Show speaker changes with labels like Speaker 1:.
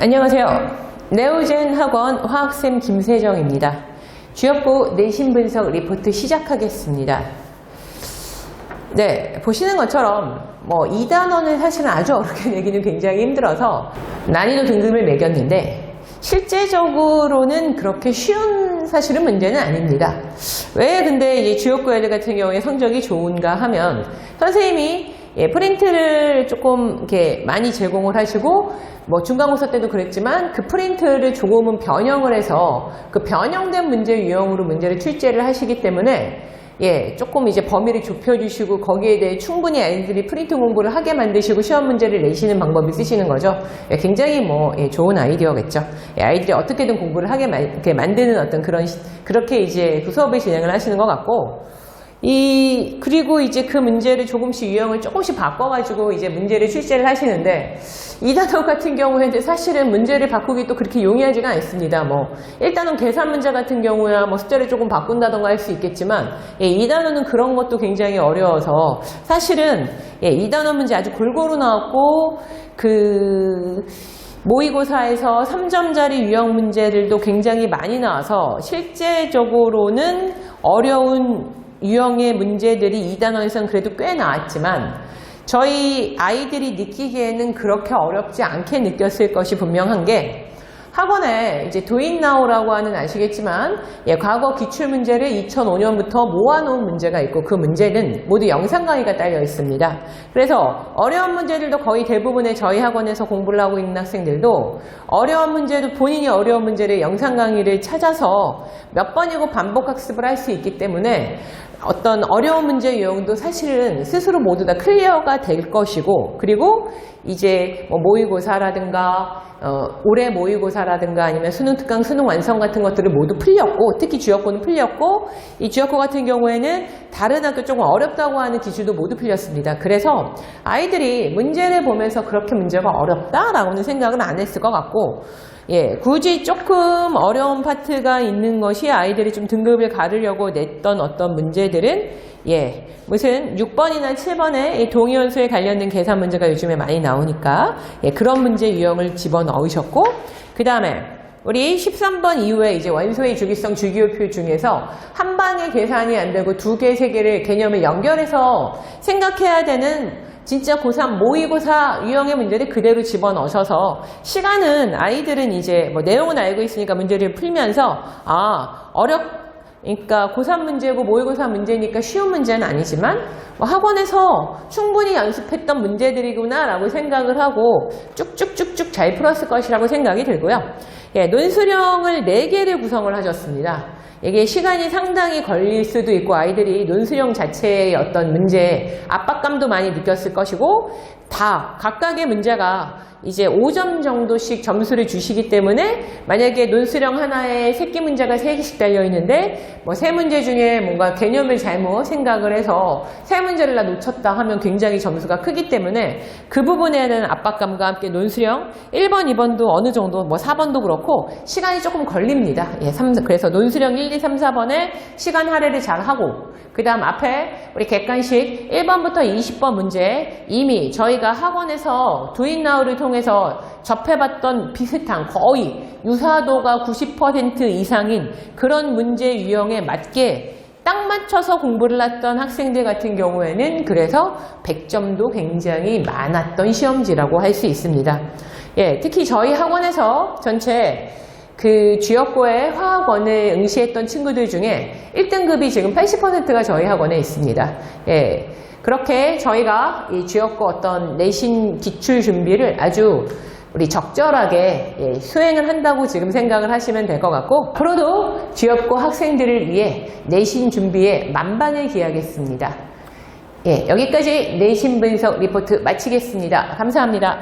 Speaker 1: 안녕하세요. 네오젠 학원 화학쌤 김세정입니다. 주역고 내신 분석 리포트 시작하겠습니다. 네, 보시는 것처럼 2단원은 사실은 아주 어렵게 내기는 굉장히 힘들어서 난이도 등급을 매겼는데 실제적으로는 그렇게 쉬운 사실은 문제는 아닙니다. 왜 근데 이제 주역고 애들 같은 경우에 성적이 좋은가 하면 선생님이 프린트를 조금 이렇게 많이 제공을 하시고 중간고사 때도 그랬지만 그 프린트를 조금은 변형을 해서 그 변형된 문제 유형으로 문제를 출제를 하시기 때문에 조금 이제 범위를 좁혀주시고 거기에 대해 충분히 아이들이 프린트 공부를 하게 만드시고 시험 문제를 내시는 방법을 쓰시는 거죠. 굉장히 좋은 아이디어겠죠. 아이들이 어떻게든 공부를 하게 이렇게 만드는 어떤 그렇게 이제 그 수업을 진행을 하시는 것 같고, 그리고 이제 그 문제를 조금씩 유형을 조금씩 바꿔가지고 이제 문제를 출제를 하시는데, 2단원 같은 경우에는 사실은 문제를 바꾸기 또 그렇게 용이하지가 않습니다. 1단원 계산 문제 같은 경우야 숫자를 조금 바꾼다던가 할 수 있겠지만, 2단원은 그런 것도 굉장히 어려워서, 사실은 2단원 문제 아주 골고루 나왔고, 모의고사에서 3점짜리 유형 문제들도 굉장히 많이 나와서, 실제적으로는 어려운 유형의 문제들이 2단원에서는 그래도 꽤 나왔지만 저희 아이들이 느끼기에는 그렇게 어렵지 않게 느꼈을 것이 분명한 게, 학원에 이제 도잇나우라고 하는 아시겠지만 과거 기출문제를 2005년부터 모아놓은 문제가 있고 그 문제는 모두 영상 강의가 딸려 있습니다. 그래서 어려운 문제들도 거의 대부분의 저희 학원에서 공부를 하고 있는 학생들도 어려운 문제도 본인이 어려운 문제를 영상 강의를 찾아서 몇 번이고 반복 학습을 할 수 있기 때문에 어떤 어려운 문제 유형도 사실은 스스로 모두 다 클리어가 될 것이고, 그리고 이제 모의고사라든가 올해 모의고사라든가 아니면 수능 특강, 수능 완성 같은 것들을 모두 풀렸고, 특히 주역고는 풀렸고, 이 주역고 같은 경우에는 다른 학교 조금 어렵다고 하는 기준도 모두 풀렸습니다. 그래서 아이들이 문제를 보면서 그렇게 문제가 어렵다라고는 생각은 안 했을 것 같고, 굳이 조금 어려운 파트가 있는 것이 아이들이 좀 등급을 가르려고 냈던 어떤 문제들은 무슨 6번이나 7번에 동위원수에 관련된 계산 문제가 요즘에 많이 나오니까 그런 문제 유형을 집어넣으셨고, 그 다음에 우리 13번 이후에 이제 원소의 주기성 주기율표 중에서 한 방에 계산이 안 되고 2개, 3개를 개념을 연결해서 생각해야 되는 진짜 고3 모의고사 유형의 문제를 그대로 집어넣으셔서, 시간은 아이들은 이제 내용은 알고 있으니까 문제를 풀면서 그러니까 고3 문제고 모의고사 문제니까 쉬운 문제는 아니지만 학원에서 충분히 연습했던 문제들이구나 라고 생각을 하고 쭉쭉쭉쭉 잘 풀었을 것이라고 생각이 들고요. 논술형을 4개를 구성을 하셨습니다. 이게 시간이 상당히 걸릴 수도 있고 아이들이 논술형 자체의 어떤 문제에 압박감도 많이 느꼈을 것이고, 다 각각의 문제가 이제 5점 정도씩 점수를 주시기 때문에 만약에 논술형 하나에 새끼 문제가 3개씩 달려있는데 3문제 중에 뭔가 개념을 잘못 생각을 해서 3문제를 다 놓쳤다 하면 굉장히 점수가 크기 때문에 그 부분에 대한 압박감과 함께 논술형 1번, 2번도 어느 정도 4번도 그렇고 시간이 조금 걸립니다. 그래서 논술형 1, 2, 3, 4번에 시간 할애를 잘 하고, 그 다음 앞에 우리 객관식 1번부터 20번 문제 이미 저희가 학원에서 도잇나우를 통해서 접해봤던 비슷한 거의 유사도가 90% 이상인 그런 문제 유형에 맞게 딱 맞춰서 공부를 했던 학생들 같은 경우에는 그래서 100점도 굉장히 많았던 시험지라고 할 수 있습니다. 특히 저희 학원에서 전체 주역고의 화학원을 응시했던 친구들 중에 1등급이 지금 80%가 저희 학원에 있습니다. 그렇게 저희가 이 주역고 어떤 내신 기출 준비를 아주 우리 적절하게 수행을 한다고 지금 생각을 하시면 될 것 같고, 앞으로도 주역고 학생들을 위해 내신 준비에 만반을 기하겠습니다. 여기까지 내신 분석 리포트 마치겠습니다. 감사합니다.